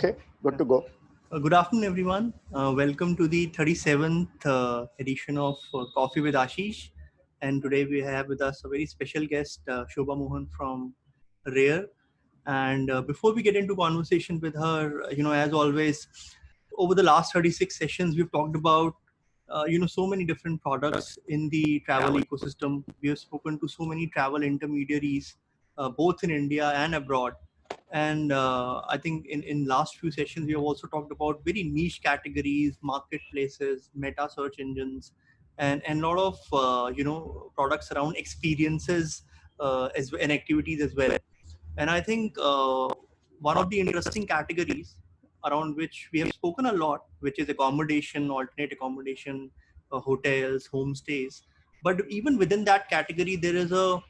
Okay, good to go. Good afternoon, everyone. Welcome to the 37th edition of Coffee with Ashish. And today we have with us a very special guest, Shoba Mohan from Rare. And before we get into conversation with her, as always, over the last 36 sessions, we've talked about, so many different products in the travel ecosystem. We have spoken to so many travel intermediaries, both in India and abroad. And I think in last few sessions, we have also talked about very niche categories, marketplaces, meta search engines, and a lot of, products around experiences and activities as well. And I think one of the interesting categories around which we have spoken a lot, which is accommodation, alternate accommodation, hotels, homestays. But even within that category, there are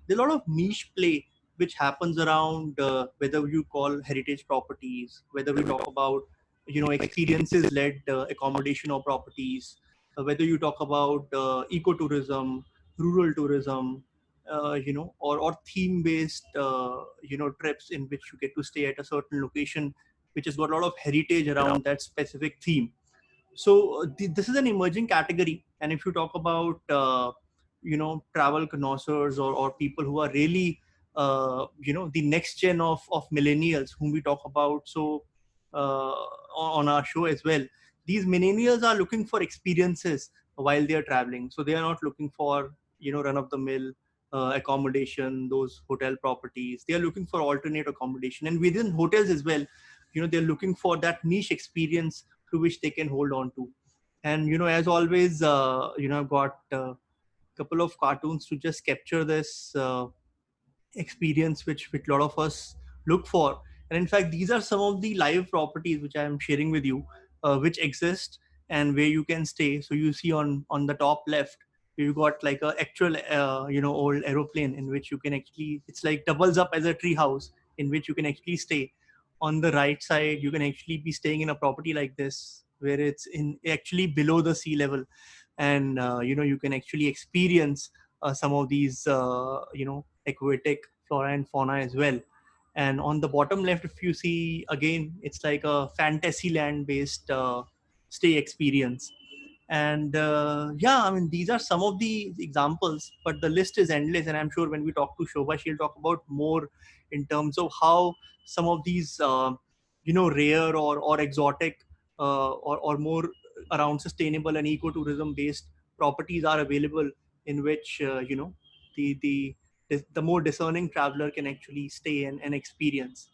a lot of niche play which happens around whether you call heritage properties, whether we talk about experiences led accommodation or properties, whether you talk about ecotourism, rural tourism, or theme based trips in which you get to stay at a certain location which has got a lot of heritage around that specific theme. So this is an emerging category, and if you talk about travel connoisseurs or people who are really the next gen of millennials whom we talk about, so on our show as well, these millennials are looking for experiences while they are traveling. So they are not looking for run of the mill accommodation, those hotel properties. They are looking for alternate accommodation, and within hotels as well, they're looking for that niche experience to which they can hold on to. And as always, I've got a couple of cartoons to just capture this experience which a lot of us look for. And in fact, these are some of the live properties which I am sharing with you, which exist and where you can stay. So you see on the top left, you got like a actual old aeroplane in which you can actually, it's like doubles up as a tree house in which you can actually stay. On the right side, you can actually be staying in a property like this where it's in actually below the sea level. And you can actually experience some of these aquatic flora and fauna as well. And on the bottom left, if you see, again, it's like a fantasy land based stay experience. And yeah, I mean, these are some of the examples, but the list is endless. And I'm sure when we talk to Shoba, she'll talk about more in terms of how some of these rare or exotic or more around sustainable and ecotourism based properties are available, in which the more discerning traveler can actually stay and experience.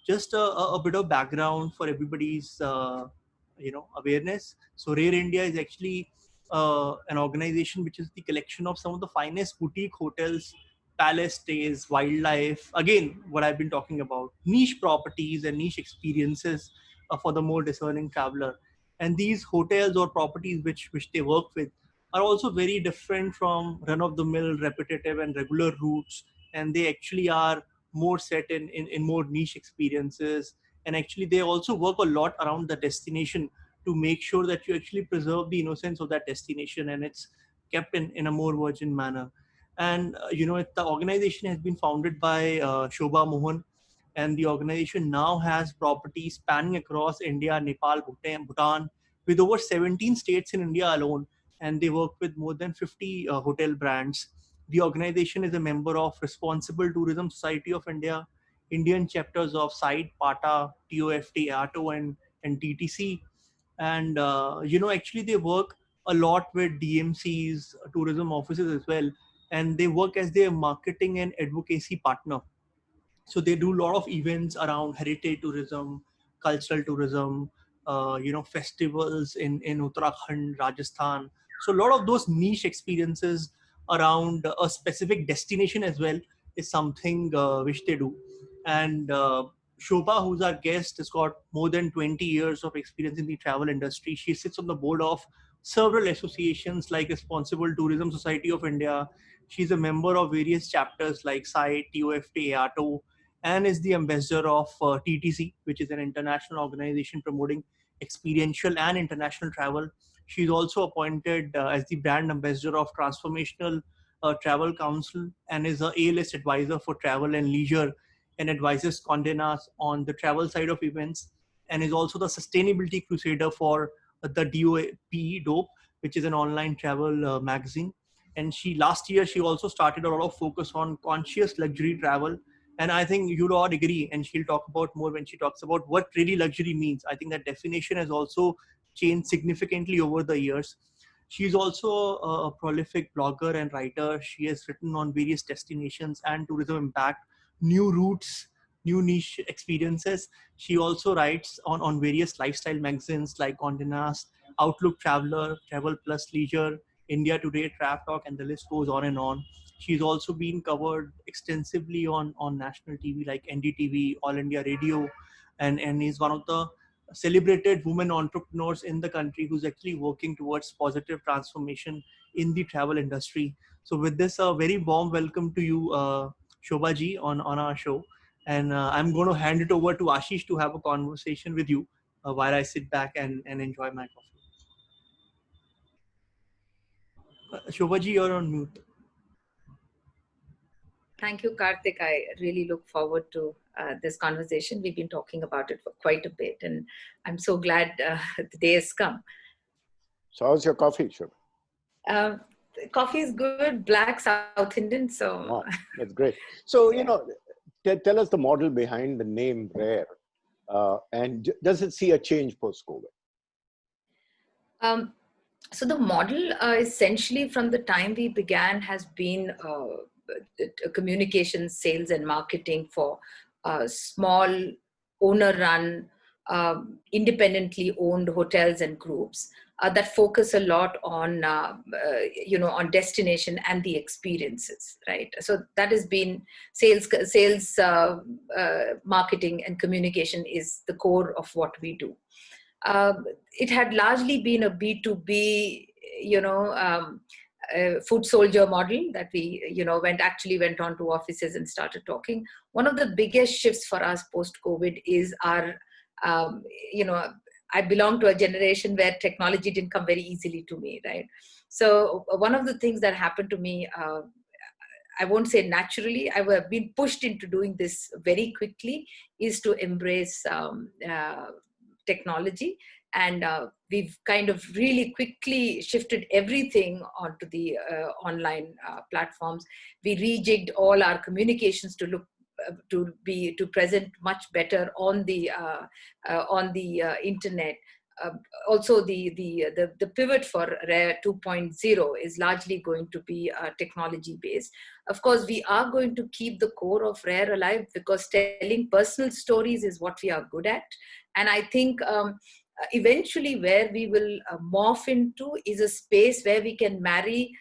Just a bit of background for everybody's awareness. So Rare India is actually an organization which is the collection of some of the finest boutique hotels, palace stays, wildlife. Again, what I've been talking about, niche properties and niche experiences for the more discerning traveler. And these hotels or properties which they work with are also very different from run of the mill, repetitive and regular routes. And they actually are more set in more niche experiences. And actually they also work a lot around the destination to make sure that you actually preserve the innocence of that destination and it's kept in a more virgin manner. And the organization has been founded by Shoba Mohan, and the organization now has properties spanning across India, Nepal, Bhutan, with over 17 states in India alone, and they work with more than 50 hotel brands. The organization is a member of Responsible Tourism Society of India, Indian chapters of SITE, PATA, TOFT, ATO, and TTC. And actually they work a lot with DMCs, tourism offices as well, and they work as their marketing and advocacy partner. So they do a lot of events around heritage tourism, cultural tourism, festivals in Uttarakhand, Rajasthan. So a lot of those niche experiences around a specific destination as well is something which they do. And Shobha, who's our guest, has got more than 20 years of experience in the travel industry. She sits on the board of several associations like Responsible Tourism Society of India. She's a member of various chapters like SITE, TOFT, ATO, and is the ambassador of TTC, which is an international organization promoting experiential and international travel. She's also appointed as the brand ambassador of Transformational Travel Council and is a A-list advisor for travel and leisure, and advises Condé Nast on the travel side of events. and is also the sustainability crusader for the DOPE, which is an online travel magazine. And last year she also started a lot of focus on conscious luxury travel. And I think you'd all agree, and she'll talk about more when she talks about what really luxury means. I think that definition has also changed significantly over the years. She's also a prolific blogger and writer. She has written on various destinations and tourism impact, new routes, new niche experiences. She also writes on various lifestyle magazines like Condé Nast, Outlook Traveler, Travel Plus Leisure, India Today, Trap Talk, and the list goes on and on. She's also been covered extensively on national TV like NDTV, All India Radio, and is one of the celebrated women entrepreneurs in the country who's actually working towards positive transformation in the travel industry. So with this, a very warm welcome to you, Shoba ji, on our show. And I'm going to hand it over to Ashish to have a conversation with you while I sit back and enjoy my coffee. Shoba ji, you're on mute. Thank you, Karthik. I really look forward to this conversation. We've been talking about it for quite a bit, and I'm so glad the day has come. So how's your coffee, Shoba? Coffee is good, black, South Indian. So wow, that's great. So, tell us the model behind the name Rare, and does it see a change post-COVID? So the model essentially from the time we began has been communication, sales and marketing for small owner-run, independently owned hotels and groups that focus a lot on, on destination and the experiences, right? So that has been sales, marketing and communication is the core of what we do. It had largely been a B2B, food soldier model that we, went on to offices and started talking. One of the biggest shifts for us post-COVID is our, I belong to a generation where technology didn't come very easily to me, right? So one of the things that happened to me, I won't say naturally, I have been pushed into doing this very quickly, is to embrace technology. And we've kind of really quickly shifted everything onto the online platforms. We rejigged all our communications to look to present much better on the internet. Also, the pivot for Rare 2.0 is largely going to be technology based. Of course, we are going to keep the core of Rare alive because telling personal stories is what we are good at. And I think eventually where we will morph into is a space where we can marry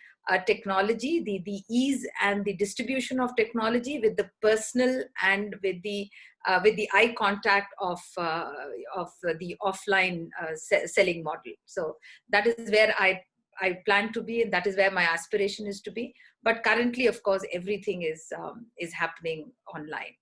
technology, the ease and the distribution of technology with the personal and with the eye contact of the offline selling model. So that is where I plan to be, and that is where my aspiration is to be. But currently, of course, everything is happening online.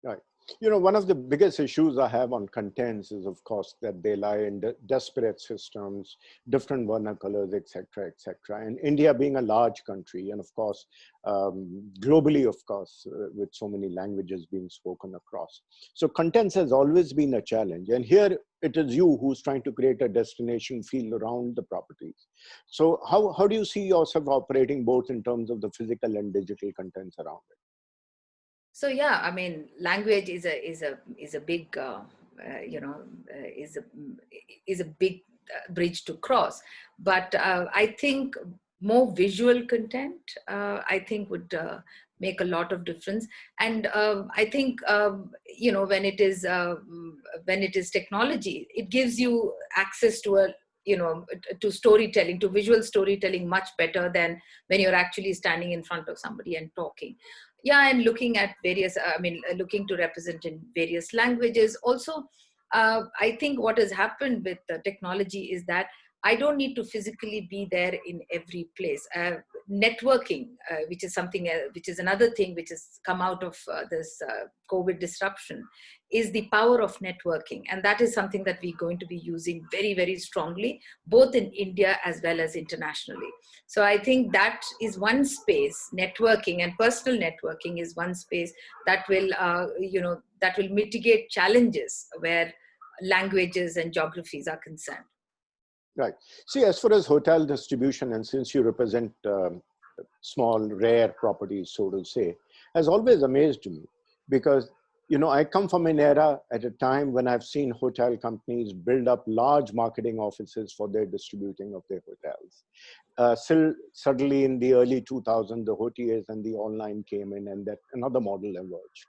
Right. One of the biggest issues I have on contents is, of course, that they lie in disparate systems, different vernaculars, etc., etc. And India being a large country, and of course, globally, of course, with so many languages being spoken across. So contents has always been a challenge. And here it is you who's trying to create a destination feel around the properties. So how do you see yourself operating both in terms of the physical and digital contents around it? So yeah, I mean, language is a big is a big bridge to cross. But I think more visual content I think would make a lot of difference. And I think when it is technology, it gives you access to to storytelling, to visual storytelling much better than when you're actually standing in front of somebody and talking. Yeah, and looking at various, looking to represent in various languages. Also, I think what has happened with technology is that I don't need to physically be there in every place. Networking, which is something, which is another thing which has come out of this COVID disruption, is the power of networking. And that is something that we're going to be using very, very strongly, both in India as well as internationally. So I think that is one space, networking and personal networking is one space that will, that will mitigate challenges where languages and geographies are concerned. Right. See, as far as hotel distribution, and since you represent small, rare properties, so to say, has always amazed me because, I come from an era at a time when I've seen hotel companies build up large marketing offices for their distributing of their hotels. Still, suddenly in the early 2000s, the OTAs and the online came in, and that another model emerged.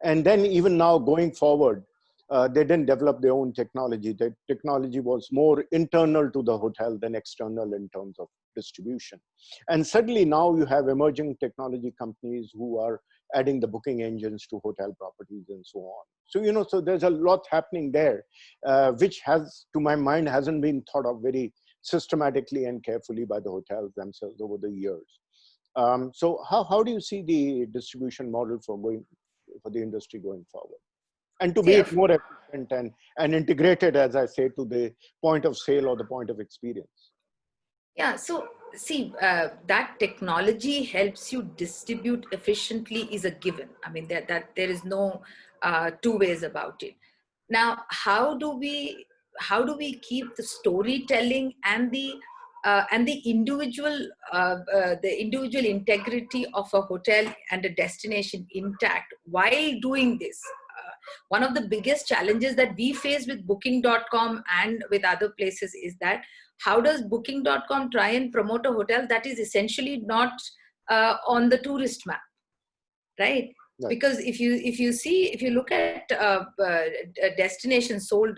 And then even now going forward, they didn't develop their own technology. The technology was more internal to the hotel than external in terms of distribution. And suddenly now you have emerging technology companies who are adding the booking engines to hotel properties and so on. So, so there's a lot happening there, which has, to my mind, hasn't been thought of very systematically and carefully by the hotels themselves over the years. So how do you see the distribution model for the industry going forward? And to See, be more efficient and integrated, as I say, to the point of sale or the point of experience. yeah, so see, that technology helps you distribute efficiently is a given. I mean, that there is no two ways about it. Now, how do we keep the storytelling and the individual integrity of a hotel and a destination intact while doing this? One of the biggest challenges that we face with booking.com and with other places is that how does booking.com try and promote a hotel that is essentially not on the tourist map, right? Right. Because if you look at a destination sold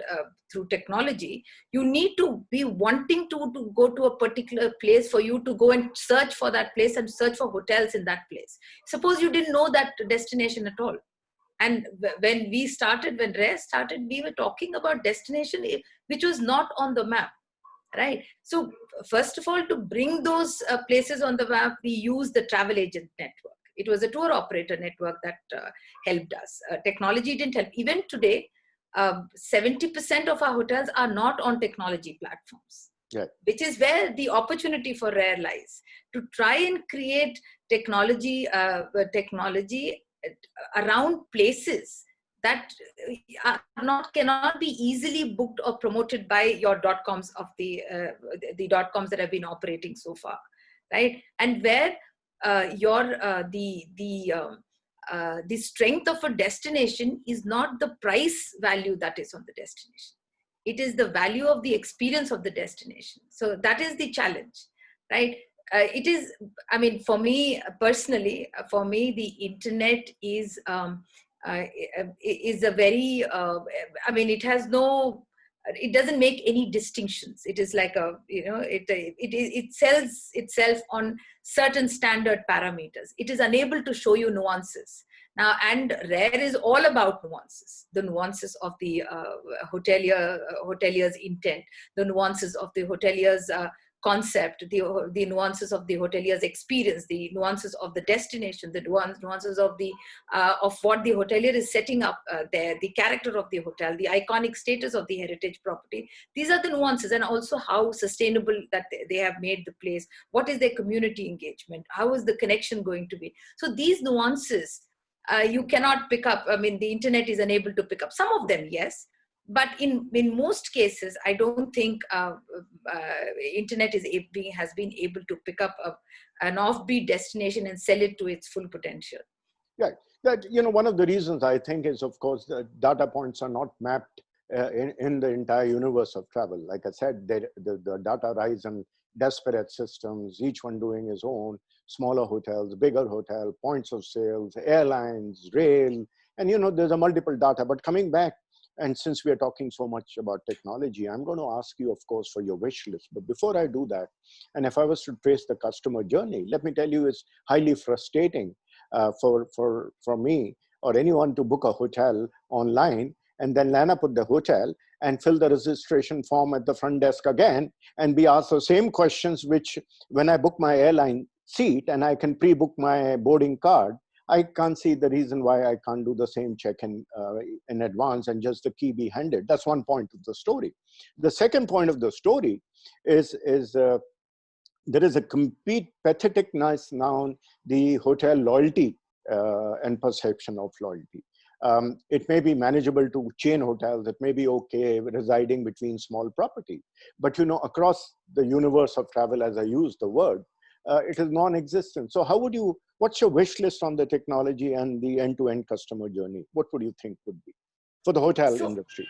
through technology, you need to be wanting to go to a particular place for you to go and search for that place and search for hotels in that place. Suppose you didn't know that destination at all. And when Rare started, we were talking about destination which was not on the map, right? So first of all, to bring those places on the map, we used the travel agent network. It was a tour operator network that helped us. Technology didn't help. Even today, 70% of our hotels are not on technology platforms. Yeah. Which is where the opportunity for Rare lies, to try and create technology around places that cannot be easily booked or promoted by your .coms of the .coms that have been operating so far, right? And where the strength of a destination is not the price value that is on the destination. It is the value of the experience of the destination. So that is the challenge, right? It is, I mean, for me personally, the internet is a very, it has no, it doesn't make any distinctions. It is like it sells itself on certain standard parameters. It is unable to show you nuances. Now, and Rare is all about nuances, the nuances of the hotelier's intent, the nuances of the hotelier's concept, the nuances of the hotelier's experience, the nuances of the destination, the nuances of what the hotelier is setting up there, the character of the hotel, the iconic status of the heritage property. These are the nuances, and also how sustainable that they have made the place. What is their community engagement? How is the connection going to be? So these nuances you cannot pick up. I mean, the internet is unable to pick up. Some of them, yes. But in most cases, I don't think internet has been able to pick up an offbeat destination and sell it to its full potential. Right. That, one of the reasons I think is, of course, the data points are not mapped in the entire universe of travel. Like I said, the data rise in disparate systems, each one doing its own, smaller hotels, bigger hotel, points of sales, airlines, rail, and there's a multiple data. But coming back, and since we are talking so much about technology, I'm going to ask you, of course, for your wish list. But before I do that, and if I was to trace the customer journey, let me tell you, it's highly frustrating for me or anyone to book a hotel online and then land up at the hotel and fill the registration form at the front desk again and be asked the same questions, which when I book my airline seat and I can pre-book my boarding card, I can't see the reason why I can't do the same check-in in advance and just the key be handed. That's one point of the story. The second point of the story is there is a complete patheticness now, the hotel loyalty and perception of loyalty. It may be manageable to chain hotels. It may be okay residing between small property. But, across the universe of travel, as I use the word, it is non-existent. So what's your wish list on the technology and the end-to-end customer journey? What would you think would be for the hotel So industry?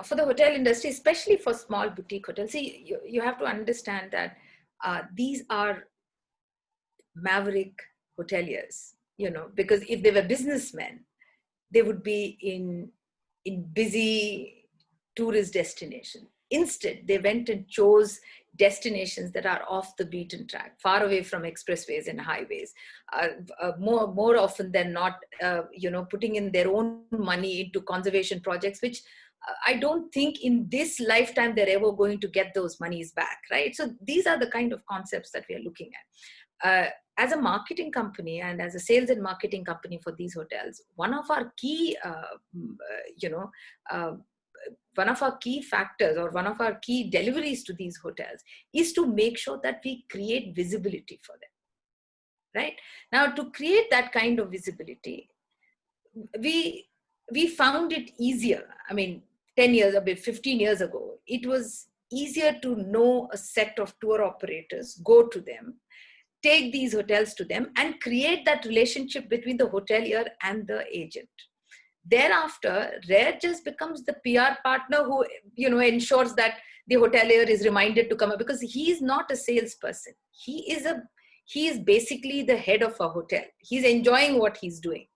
for the hotel industry, especially for small boutique hotels, see, you have to understand that these are maverick hoteliers, because if they were businessmen, they would be in busy tourist destination. Instead, they went and chose destinations that are off the beaten track, far away from expressways and highways. More often than not, putting in their own money into conservation projects, which I don't think in this lifetime they're ever going to get those monies back, right? So these are the kind of concepts that we are looking at. As a marketing company and as a sales and marketing company for these hotels, one of our key, one of our key factors or one of our key deliveries to these hotels is to make sure that we create visibility for them, right? Now, to create that kind of visibility, we found it easier. I mean, 10 years, a bit 15 years ago, it was easier to know a set of tour operators, go to them, take these hotels to them, and create that relationship between the hotelier and the agent. Thereafter, RARE just becomes the PR partner who, ensures that the hotelier is reminded to come up, because he is not a salesperson. He is basically the head of a hotel. He's enjoying what he's doing.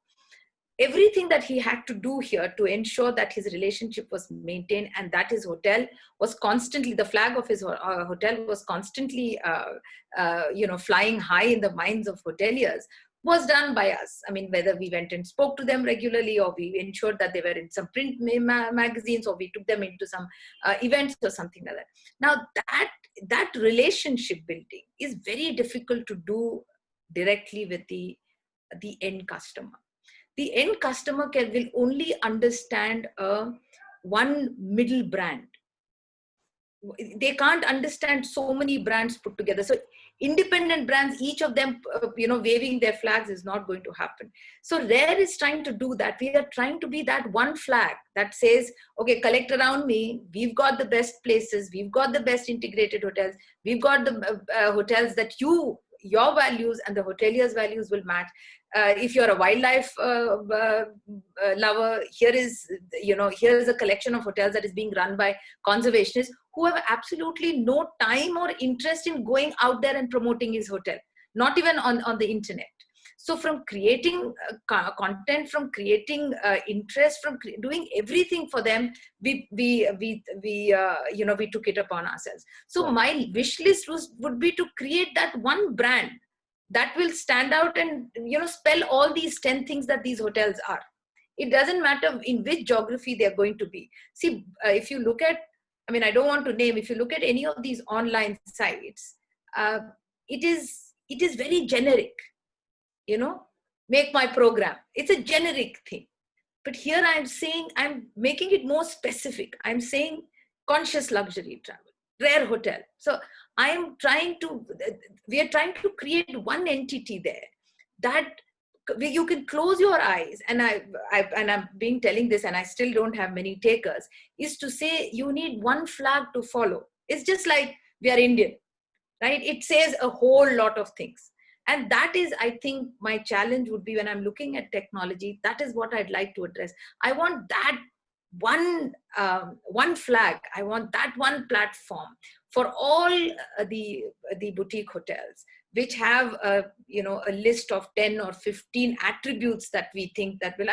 Everything that he had to do here to ensure that his relationship was maintained and that his hotel was constantly, the flag of his hotel was constantly, flying high in the minds of hoteliers, was done by us. I mean, whether we went and spoke to them regularly, or we ensured that they were in some print magazines, or we took them into some events or something like that. Now, that relationship building is very difficult to do directly with the end customer. The end customer will only understand one middle brand. They can't understand so many brands put together. So independent brands, each of them, waving their flags, is not going to happen. So RARE is trying to do that. We are trying to be that one flag that says, okay, collect around me. We've got the best places. We've got the best integrated hotels. We've got the hotels that your values and the hotelier's values will match. If you're a wildlife lover, here's a collection of hotels that is being run by conservationists who have absolutely no time or interest in going out there and promoting his hotel, not even on the internet. So from creating content, from creating interest, from doing everything for them, we took it upon ourselves. So my wish list would be to create that one brand that will stand out and spell all these 10 things that these hotels are. It doesn't matter in which geography they're going to be. See, if you look at, I mean, I don't want to name, if you look at any of these online sites, it is very generic. Make my program. It's a generic thing. But here I'm making it more specific. I'm saying conscious luxury travel, RARE hotel. So we are trying to create one entity there that you can close your eyes, and I'm being telling this, and I still don't have many takers, is to say you need one flag to follow. It's just like we are Indian, right? It says a whole lot of things. And that is, I think, my challenge would be when I'm looking at technology. That is what I'd like to address. I want that one flag. I want that one platform for all the boutique hotels, which have a list of 10 or 15 attributes that we think that will,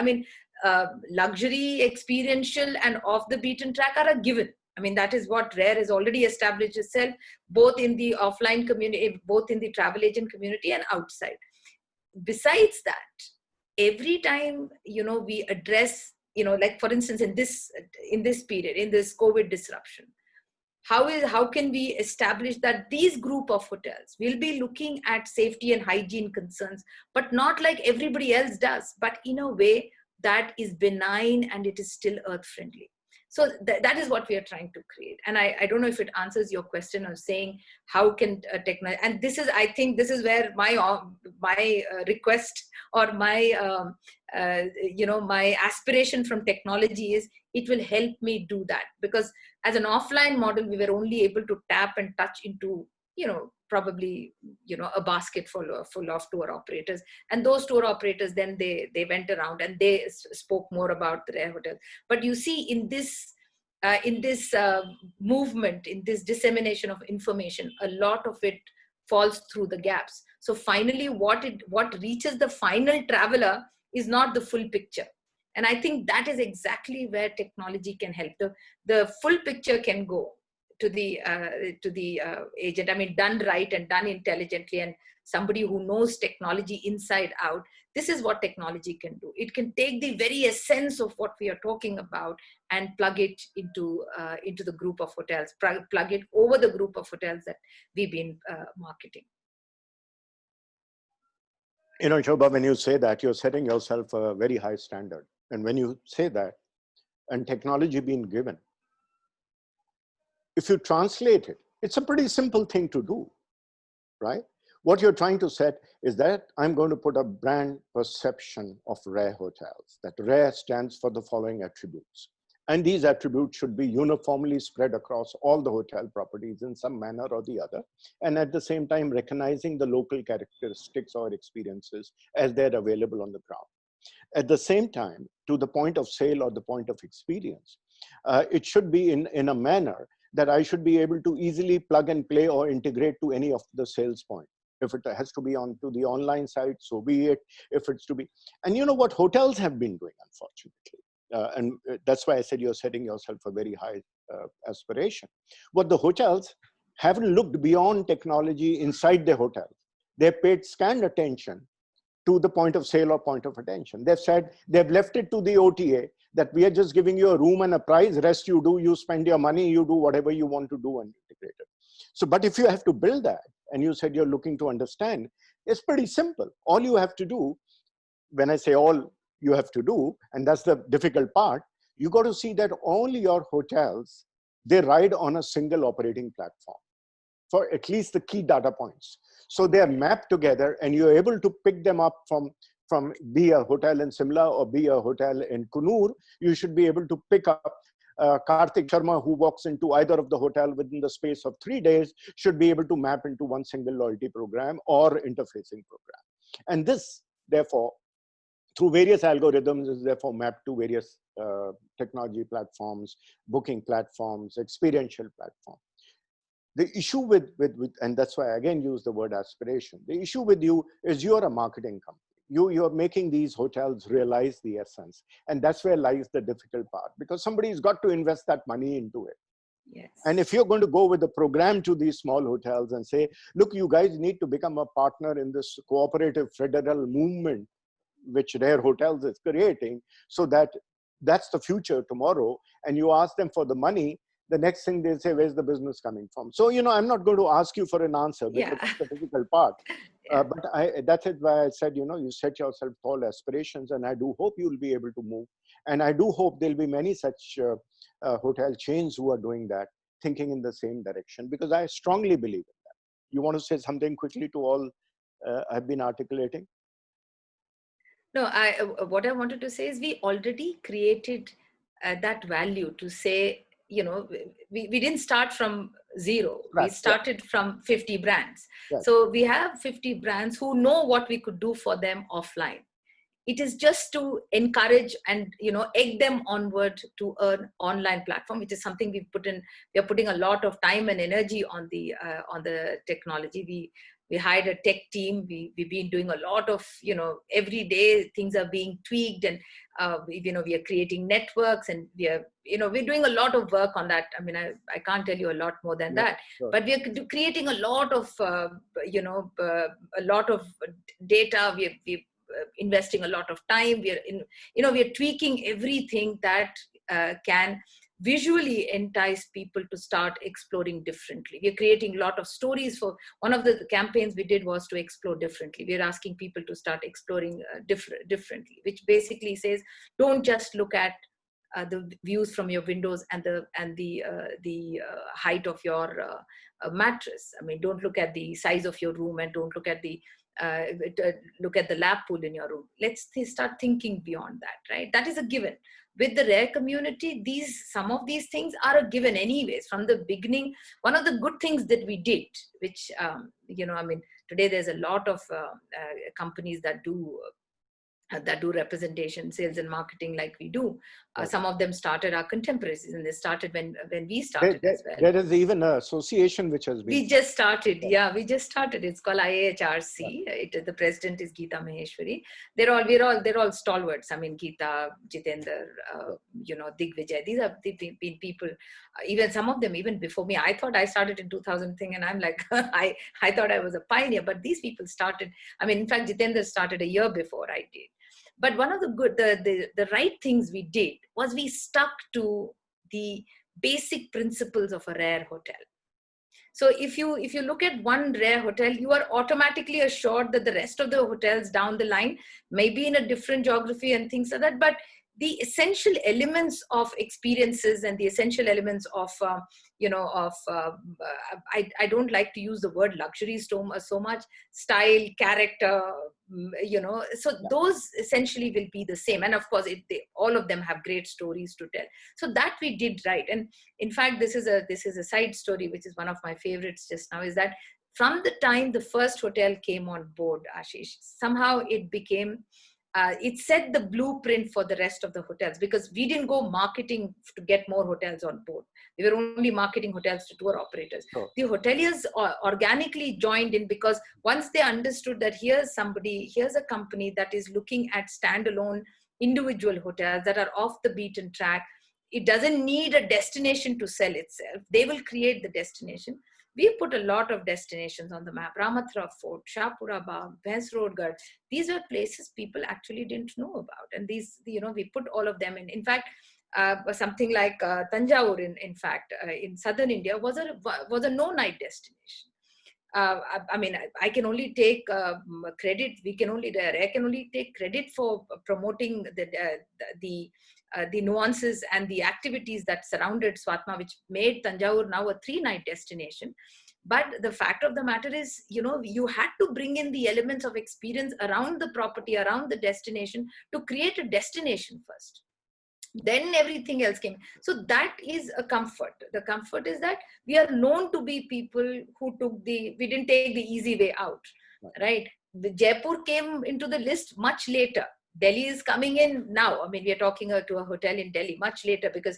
luxury, experiential, and off the beaten track are a given. I mean, that is what RARE has already established itself, both in the offline community, both in the travel agent community and outside. Besides that, every time, we address, like for instance, in this period, in this COVID disruption, how can we establish that these group of hotels will be looking at safety and hygiene concerns, but not like everybody else does, but in a way that is benign and it is still earth friendly. So that is what we are trying to create. And I don't know if it answers your question of saying how can technology, and this is, I think this is where my request or my my aspiration from technology is, it will help me do that. Because as an offline model, we were only able to tap and touch into, probably, a basket full of tour operators. And those tour operators, then they went around and they spoke more about their hotels. But you see, in this movement, in this dissemination of information, a lot of it falls through the gaps. So finally, what reaches the final traveler is not the full picture. And I think that is exactly where technology can help. The full picture can go to the agent. I mean, done right and done intelligently, and somebody who knows technology inside out. This is what technology can do. It can take the very essence of what we are talking about and plug it into the group of hotels, plug it over the group of hotels that we've been marketing. Shobha, when you say that, you're setting yourself a very high standard. And when you say that, and technology being given, if you translate it, it's a pretty simple thing to do, right? What you're trying to set is that I'm going to put a brand perception of RARE hotels. That RARE stands for the following attributes. And these attributes should be uniformly spread across all the hotel properties in some manner or the other. And at the same time, recognizing the local characteristics or experiences as they're available on the ground. At the same time, to the point of sale or the point of experience, it should be in a manner that I should be able to easily plug and play or integrate to any of the sales point. If it has to be onto the online site, so be it. If it's to be, and you know what hotels have been doing, unfortunately, and that's why I said you're setting yourself a very high aspiration. What the hotels haven't looked beyond technology inside the hotels. They've paid scant attention to the point of sale or point of attention. They've said, they've left it to the OTA that we are just giving you a room and a price, rest you do, you spend your money, you do whatever you want to do and integrate it. So, but if you have to build that, and you said you're looking to understand, it's pretty simple. All you have to do, when I say all you have to do, and that's the difficult part, you got to see that all your hotels, they ride on a single operating platform for at least the key data points. So they are mapped together and you're able to pick them up from be a hotel in Simla or be a hotel in Kunur. You should be able to pick up Karthik Sharma, who walks into either of the hotel within the space of 3 days, should be able to map into one single loyalty program or interfacing program. And this, therefore, through various algorithms, is therefore mapped to various technology platforms, booking platforms, experiential platforms. The issue with, and that's why I again use the word aspiration. The issue with you is you're a marketing company. You're making these hotels realize the essence. And that's where lies the difficult part, because somebody's got to invest that money into it. Yes. And if you're going to go with a program to these small hotels and say, look, you guys need to become a partner in this cooperative federal movement, which RARE Hotels is creating, so that that's the future tomorrow, and you ask them for the money, the next thing they say, where's the business coming from? So, I'm not going to ask you for an answer because that's the difficult part. Yeah. But that's it why I said, you set yourself tall aspirations, and I do hope you'll be able to move. And I do hope there'll be many such hotel chains who are doing that, thinking in the same direction, because I strongly believe in that. You want to say something quickly to all I've been articulating? No, what I wanted to say is we already created that value to say, we didn't start from zero. Right, we started from 50 brands. Right. So we have 50 brands who know what we could do for them offline. It is just to encourage and egg them onward to an online platform, which is something we are putting a lot of time and energy on the technology. We hired a tech team. We've been doing a lot of, every day things are being tweaked, and we are creating networks, and we're doing a lot of work on that. I mean, I can't tell you a lot more than that, sure. but we're creating a lot of a lot of data. We're investing a lot of time. We're tweaking everything that can visually entice people to start exploring differently. We're creating a lot of stories. For one of the campaigns we did was to explore differently. We're asking people to start exploring differently, which basically says, don't just look at the views from your windows and the height of your mattress. I mean, don't look at the size of your room, and don't look at the look at the lap pool in your room. Let's start thinking beyond that, right? That is a given. With the rare community, some of these things are a given anyways from the beginning. One of the good things that we did, which I mean, today there's a lot of companies that do representation, sales and marketing like we do. Some of them started our contemporaries, and they started when we started as well. There is even an association which has been... We just started. Yeah, we just started. It's called IAHRC. The president is Geeta Maheshwari. They're all stalwarts. I mean, Geeta, Jitender, Digvijay. These have been people, even some of them, even before me. I thought I started in 2000 thing, and I'm like, I thought I was a pioneer, but these people started. I mean, in fact, Jitender started a year before I did. But one of the right things we did was we stuck to the basic principles of a rare hotel. So if you look at one rare hotel, you are automatically assured that the rest of the hotels down the line may be in a different geography and things like that, but the essential elements of experiences and the essential elements of I don't like to use the word luxury so much, style, character, so those essentially will be the same. And of course all of them have great stories to tell. So that we did right. And in fact, this is a side story which is one of my favorites just now, is that from the time the first hotel came on board, Ashish, somehow it became it set the blueprint for the rest of the hotels, because we didn't go marketing to get more hotels on board. We were only marketing hotels to tour operators. Sure. The hoteliers organically joined in, because once they understood that here's a company that is looking at standalone individual hotels that are off the beaten track. It doesn't need a destination to sell itself. They will create the destination. We put a lot of destinations on the map. Ramathra Fort, Shahpura Bagh, Bhens Road Garh. These were places people actually didn't know about. And these, we put all of them in. In fact, something like Tanjore, in fact, in southern India was a no-night destination. I mean, I can only take credit. I can only take credit for promoting the nuances and the activities that surrounded Swatma, which made Tanjore now a 3-night destination. But the fact of the matter is, you had to bring in the elements of experience around the property, around the destination, to create a destination first. Then everything else came. So that is a comfort. The comfort is that we are known to be people who we didn't take the easy way out, right? The Jaipur came into the list much later. Delhi is coming in now. I mean, we are talking to a hotel in Delhi much later, because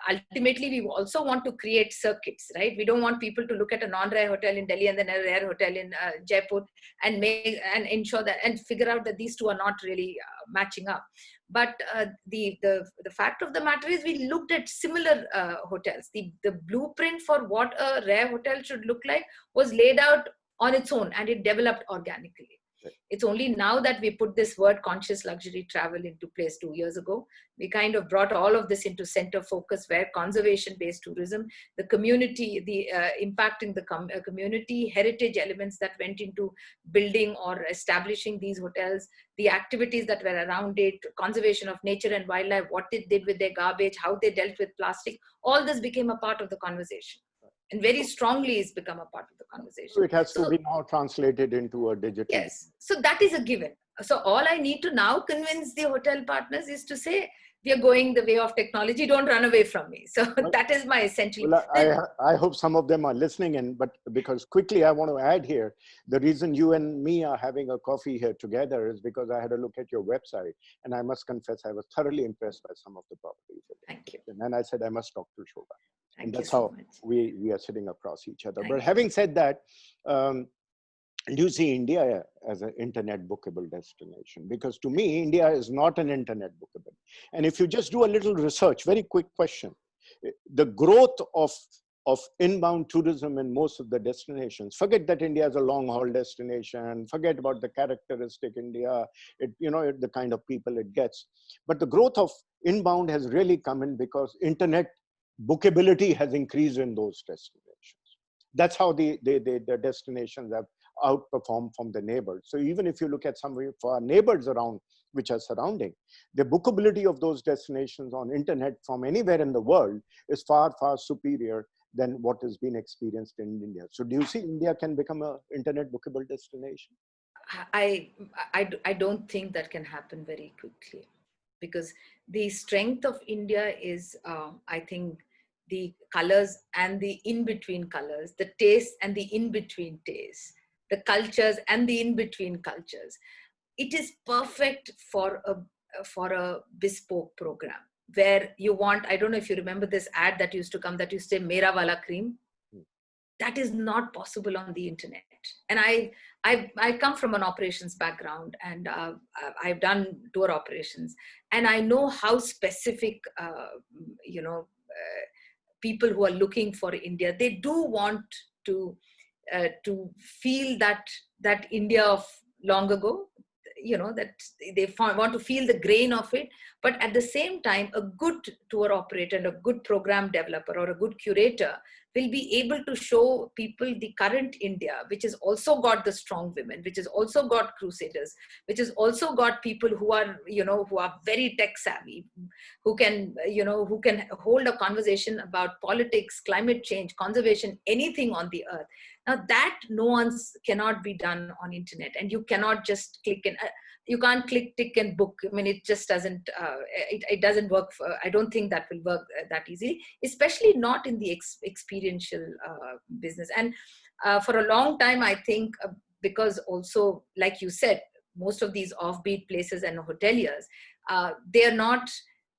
ultimately we also want to create circuits, right? We don't want people to look at a non-rare hotel in Delhi and then a rare hotel in Jaipur and ensure that and figure out that these two are not really matching up. But the fact of the matter is, we looked at similar hotels. The blueprint for what a rare hotel should look like was laid out on its own, and it developed organically. It's only now that we put this word conscious luxury travel into place 2 years ago. We kind of brought all of this into center focus, where conservation-based tourism, the community, the impacting the community, heritage elements that went into building or establishing these hotels, the activities that were around it, conservation of nature and wildlife, what they did with their garbage, how they dealt with plastic, all this became a part of the conversation. And very strongly it's become a part of the conversation. So it has to be now translated into a digital. Yes. So that is a given. So all I need to now convince the hotel partners is to say, we are going the way of technology, don't run away from me. So that is my essential. Well, I hope some of them are listening in, but because quickly I want to add here, the reason you and me are having a coffee here together is because I had a look at your website, and I must confess I was thoroughly impressed by some of the properties. Thank you. And I said, I must talk to Shoba. And that's so how we are sitting across each other. Thank but you. Having said that, do you see India as an internet bookable destination? Because to me, India is not an internet bookable. And if you just do a little research, very quick question, the growth of inbound tourism in most of the destinations, forget that India is a long haul destination, forget about the characteristic India, the kind of people it gets. But the growth of inbound has really come in because internet bookability has increased in those destinations. That's how the destinations outperform from the neighbors. So even if you look at some of our neighbors around, which are surrounding, the bookability of those destinations on internet from anywhere in the world is far, far superior than what has been experienced in India. So do you see India can become an internet bookable destination? I don't think that can happen very quickly, because the strength of India is, I think, the colors and the in-between colors, the taste and the in-between tastes, the cultures and the in-between cultures. It is perfect for a bespoke program where you want, I don't know if you remember this ad that used to come that used to say Mera Wala Cream. That is not possible on the internet. And I come from an operations background, and I've done tour operations, and I know how specific, people who are looking for India, they do want to feel that India of long ago, that they want to feel the grain of it. But at the same time, a good tour operator and a good program developer or a good curator will be able to show people the current India, which has also got the strong women, which has also got crusaders, which has also got people who are, who are very tech savvy, who can hold a conversation about politics, climate change, conservation, anything on the earth. Now that nuance cannot be done on internet, and you cannot just click and you can't click, tick, and book. I mean, it just doesn't. It doesn't work. I don't think that will work that easily, especially not in the experiential business. And for a long time, I think, because also, like you said, most of these offbeat places and hoteliers, they are not.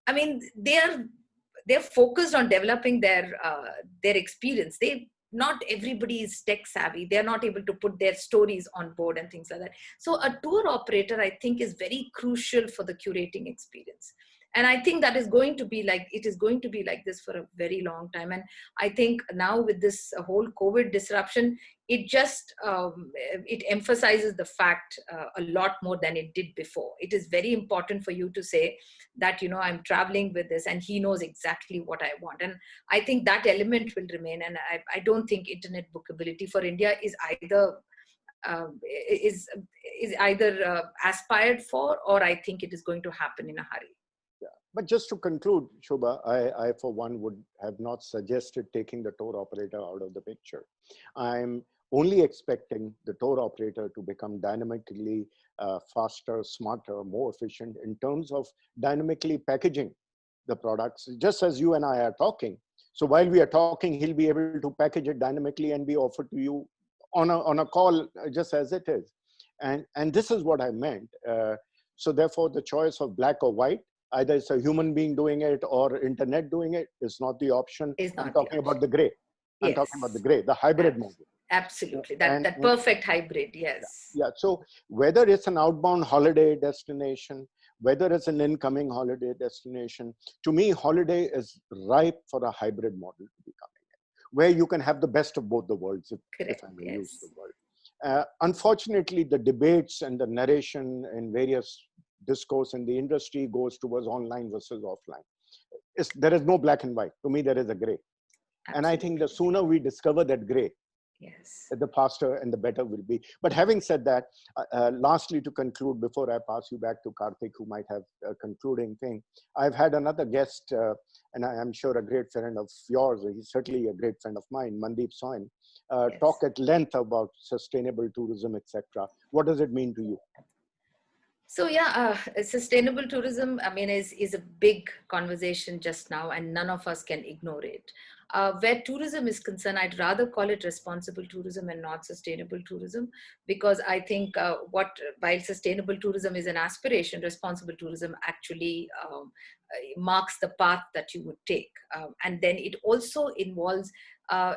I mean, they're focused on developing their experience. Not everybody is tech savvy. They're not able to put their stories on board and things like that. So a tour operator, I think, is very crucial for the curating experience. And I think that is going to be like this for a very long time. And I think now with this whole COVID disruption, it just it emphasizes the fact a lot more than it did before. It is very important for you to say that, I'm traveling with this and he knows exactly what I want. And I think that element will remain. And I don't think internet bookability for India is either aspired for, or I think it is going to happen in a hurry. Yeah. But just to conclude, Shoba, I for one would have not suggested taking the tour operator out of the picture. I'm only expecting the tour operator to become dynamically faster, smarter, more efficient in terms of dynamically packaging the products, just as you and I are talking. So while we are talking, he'll be able to package it dynamically and be offered to you on a call, just as it is. And this is what I meant. So therefore, the choice of black or white, either it's a human being doing it or internet doing it, is not the option. I'm talking about the gray. I'm talking about the gray, the hybrid model. Absolutely. That perfect hybrid, yes. Yeah. So whether it's an outbound holiday destination, whether it's an incoming holiday destination, to me, holiday is ripe for a hybrid model to be coming in, where you can have the best of both the worlds, if I may use the word. Unfortunately, the debates and the narration in various discourse in the industry goes towards online versus offline. There is no black and white. To me, there is a gray. Absolutely. And I think the sooner we discover that gray, the faster and the better will be. But having said that, lastly, to conclude, before I pass you back to Karthik, who might have a concluding thing, I've had another guest, and I'm sure a great friend of yours, he's certainly a great friend of mine, Mandeep Soin, talk at length about sustainable tourism, etc. What does it mean to you? So sustainable tourism, I mean, is a big conversation just now, and none of us can ignore it. Where tourism is concerned, I'd rather call it responsible tourism and not sustainable tourism, because I think while sustainable tourism is an aspiration, responsible tourism actually marks the path that you would take. And then it also involves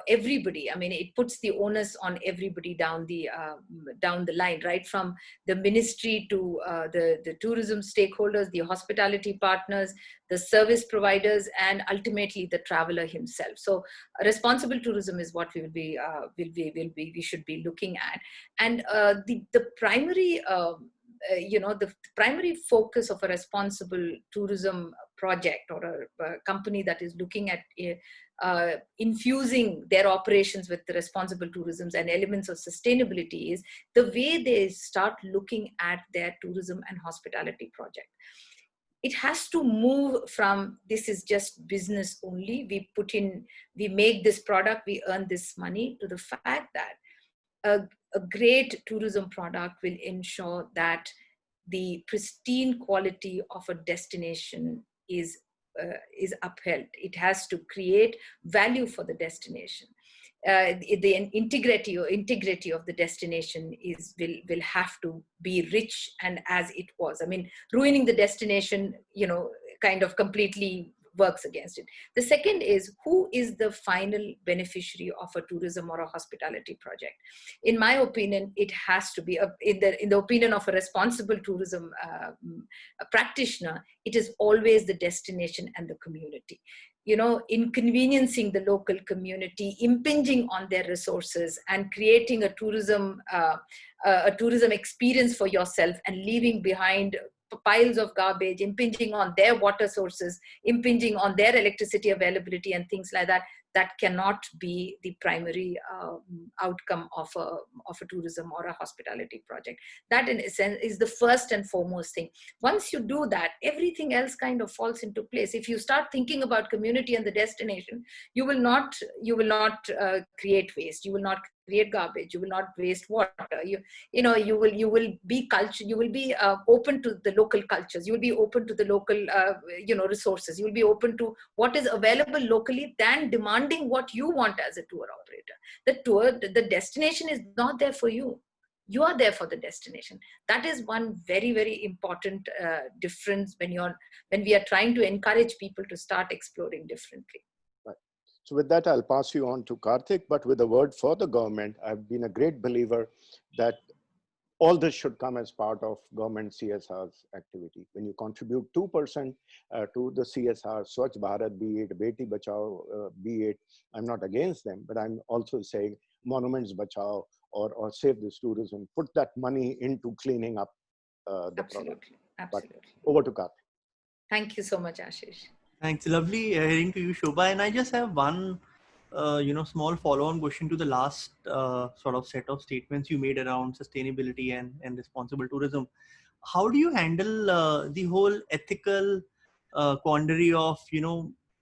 everybody. I mean, it puts the onus on everybody down the line, right from the ministry to the tourism stakeholders, the hospitality partners, the service providers, and ultimately the traveler himself. So responsible tourism is what we should be looking at. And the primary the primary focus of a responsible tourism project or a company that is looking at infusing their operations with the responsible tourism and elements of sustainability is the way they start looking at their tourism and hospitality project. It has to move from this is just business only. We make this product, we earn this money, to the fact that a great tourism product will ensure that the pristine quality of a destination is upheld. It has to create value for the destination. The integrity of the destination will have to be rich and as it was. I mean, ruining the destination, kind of completely works against it. The second is, who is the final beneficiary of a tourism or a hospitality project? In my opinion, it has to be, in the opinion of a responsible tourism a practitioner, it is always the destination and the community. Inconveniencing the local community, impinging on their resources, and creating a tourism experience for yourself, and leaving behind piles of garbage, impinging on their water sources, impinging on their electricity availability and things like that. That cannot be the primary outcome of a tourism or a hospitality project. That, in a sense, is the first and foremost thing. Once you do that, everything else kind of falls into place. If you start thinking about community and the destination, you will not create waste. You will not create garbage. You will not waste water. You will be culture. You will be open to the local cultures. You will be open to the local resources. You will be open to what is available locally than demanding what you want as a tour operator. The destination is not there for you. You are there for the destination. That is one very, very important difference when we are trying to encourage people to start exploring differently. Right. So with that, I'll pass you on to Karthik, but with a word for the government. I've been a great believer that all this should come as part of government CSR's activity. When you contribute 2% to the CSR, Swachh Bharat, be it Beti Bachao, be it, I'm not against them, but I'm also saying Monuments Bachao or Save this Tourism, put that money into cleaning up the product. Absolutely. But over to Karthik. Thank you so much, Ashish. Thanks. Lovely hearing to you, Shoba. And I just have one small follow-on question to the last sort of set of statements you made around sustainability and responsible tourism. How do you handle the whole ethical quandary of,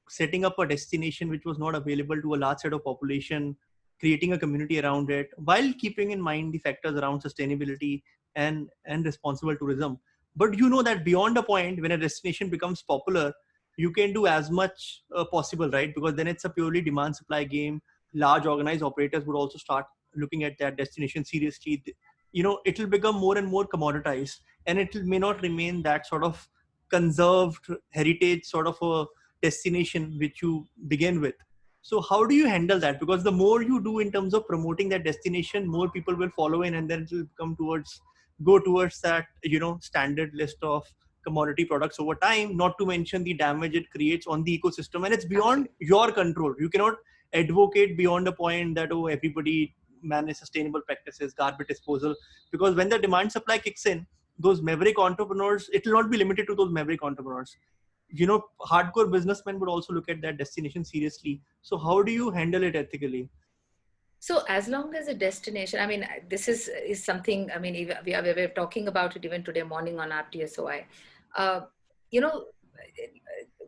setting up a destination which was not available to a large set of population, creating a community around it, while keeping in mind the factors around sustainability and responsible tourism? But that beyond a point, when a destination becomes popular, you can do as much possible, right? Because then it's a purely demand supply game. Large organized operators would also start looking at that destination seriously. It will become more and more commoditized, and it may not remain that sort of conserved heritage sort of a destination which you begin with. So how do you handle that? Because the more you do in terms of promoting that destination, more people will follow in, and then it will go towards that, standard list of commodity products over time, not to mention the damage it creates on the ecosystem. And it's beyond your control. You cannot advocate beyond a point that, everybody manage sustainable practices, garbage disposal, because when the demand supply kicks in, those maverick entrepreneurs, it will not be limited to those maverick entrepreneurs. Hardcore businessmen would also look at that destination seriously. So how do you handle it ethically? So as long as a destination, I mean, this is something, I mean, we are talking about it even today morning on RTSOI.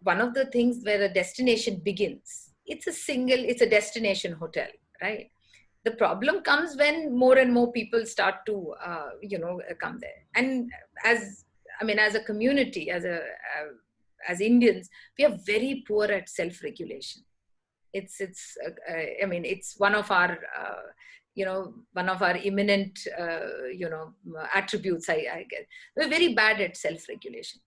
One of the things where a destination begins, it's a destination hotel, right? The problem comes when more and more people start to, come there. And as a community, as Indians, we are very poor at self-regulation. It's one of our imminent attributes. I guess we're very bad at self-regulation.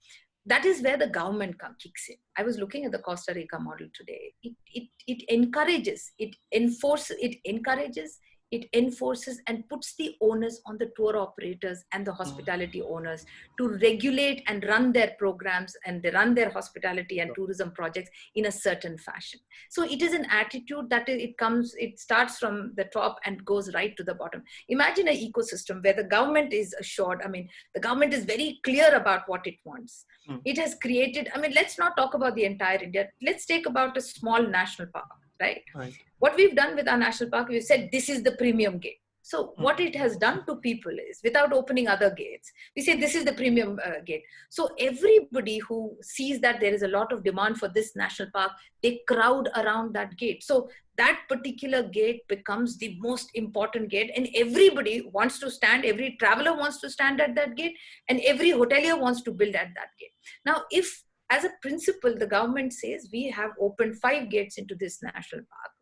That is where the government kicks in. I was looking at the Costa Rica model today. It encourages, it enforces, it encourages, it enforces and puts the onus on the tour operators and the Mm. hospitality owners to regulate and run their programs, and they run their hospitality and tourism projects in a certain fashion. So it is an attitude that it starts from the top and goes right to the bottom. Imagine an ecosystem where the government is assured, I mean, the government is very clear about what it wants. Mm. It has created, I mean, let's not talk about the entire India. Let's take about a small national park, right? Right. What we've done with our national park, we've said this is the premium gate. So Mm. what it has done to people is, without opening other gates, we say this is the premium gate. So everybody who sees that there is a lot of demand for this national park, they crowd around that gate. So that particular gate becomes the most important gate, and everybody wants to stand, every traveler wants to stand at that gate, and every hotelier wants to build at that gate. Now, if as a principle, the government says we have opened 5 gates into this national park,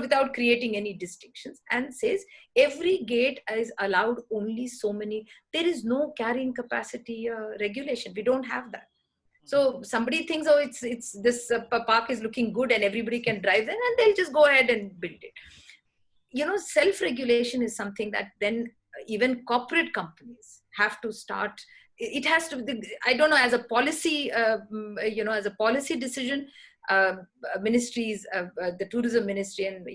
without creating any distinctions, and says every gate is allowed only so many. There is no carrying capacity regulation. We don't have that. So somebody thinks, oh, it's this park is looking good and everybody can drive there, and they'll just go ahead and build it. Self-regulation is something that then even corporate companies have to start. It has to, I don't know, as a policy, as a policy decision, uh, ministries, the tourism ministry, and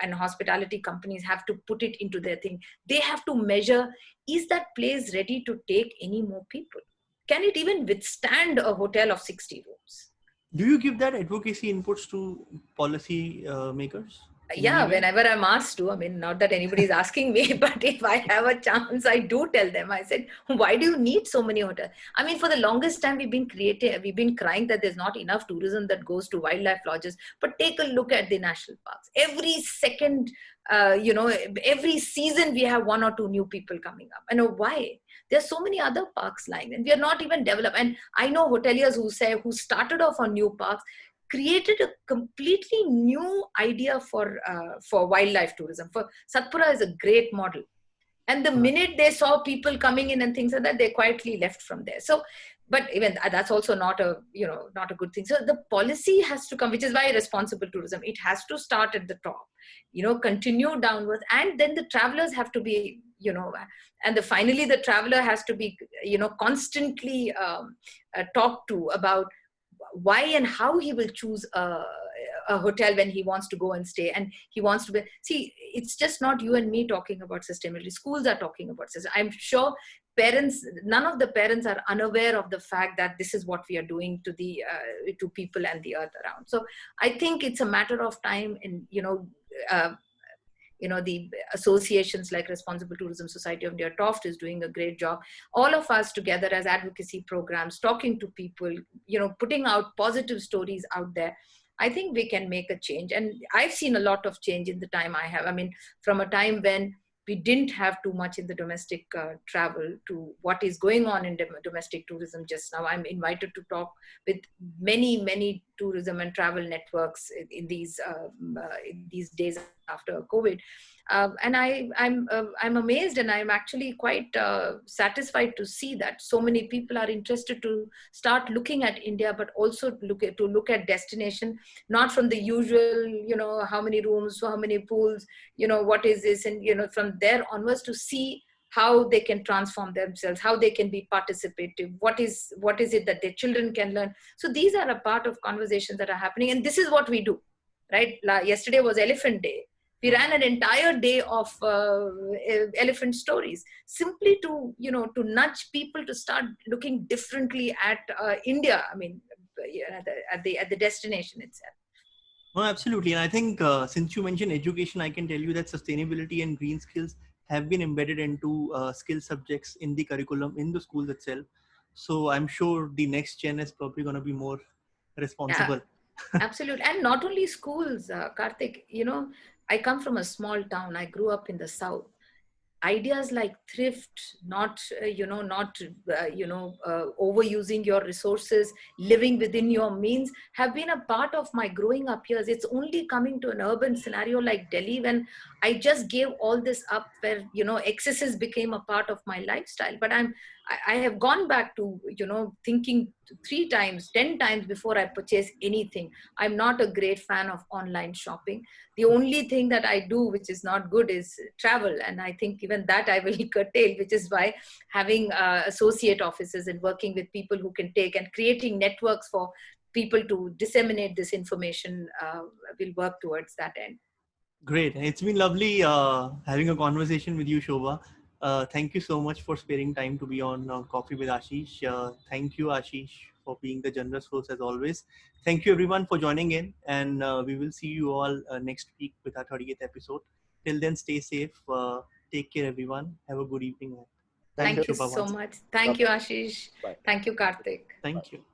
and hospitality companies have to put it into their thing. They have to measure, is that place ready to take any more people? Can it even withstand a hotel of 60 rooms? Do you give that advocacy inputs to policy makers in any Yeah, way? whenever I'm asked to, I mean, not that anybody's asking me, but if I have a chance, I do tell them. I said, why do you need so many hotels? I mean, for the longest time, we've been crying that there's not enough tourism that goes to wildlife lodges. But take a look at the national parks. Every second, every season, we have 1 or 2 new people coming up. I know why. There's so many other parks lying, and we are not even developed. And I know hoteliers who started off on new parks, created a completely new idea for wildlife tourism. For Satpura is a great model. And the Right. minute they saw people coming in and things like that, they quietly left from there. So, but even that's also not a good thing. So the policy has to come, which is why responsible tourism, it has to start at the top, continue downwards, and then the travelers have to be, and finally the traveler has to be, constantly talked to about why and how he will choose a hotel when he wants to go and stay, and he wants to be. See, it's just not you and me talking about sustainability. Schools are talking about sustainability. I'm sure parents, none of the parents are unaware of the fact that this is what we are doing to the to people and the earth around. So I think it's a matter of time. And uh, the associations like Responsible Tourism Society of India, TOFT, is doing a great job. All of us together as advocacy programs, talking to people, putting out positive stories out there, I think we can make a change. And I've seen a lot of change in the time I have. I mean, from a time when we didn't have too much in the domestic travel to what is going on in domestic tourism just now. I'm invited to talk with many tourism and travel networks in these days after COVID. And I'm amazed, and I'm actually quite satisfied to see that so many people are interested to start looking at India, but also look at destination, not from the usual, how many rooms, how many pools, what is this, and from there onwards to see how they can transform themselves, how they can be participative, what is it that their children can learn. So these are a part of conversations that are happening, and this is what we do, right? Yesterday was Elephant Day. We ran an entire day of elephant stories, simply to nudge people to start looking differently at India. I mean, at the destination itself. No, absolutely. And I think since you mentioned education, I can tell you that sustainability and green skills have been embedded into skill subjects in the curriculum in the schools itself. So I'm sure the next gen is probably going to be more Yeah, responsible. absolutely. And not only schools, Karthik, I come from a small town. I grew up in the South. Ideas like thrift, not overusing your resources, living within your means, have been a part of my growing up years. It's only coming to an urban scenario like Delhi when I just gave all this up, where excesses became a part of my lifestyle. But I have gone back to, thinking 3 times, 10 times before I purchase anything. I'm not a great fan of online shopping. The only thing that I do, which is not good, is travel. And I think even that I will curtail, which is why having associate offices and working with people who can take and creating networks for people to disseminate this information will work towards that end. Great. It's been lovely having a conversation with you, Shoba. Thank you so much for sparing time to be on Coffee with Ashish. Thank you, Ashish, for being the generous host as always. Thank you, everyone, for joining in. And we will see you all next week with our 30th episode. Till then, stay safe. Take care, everyone. Have a good evening. Thank Thank you. you Shoba so once. much. Thank you, Bye-bye. Ashish. Bye. Thank you, Karthik. Thank you.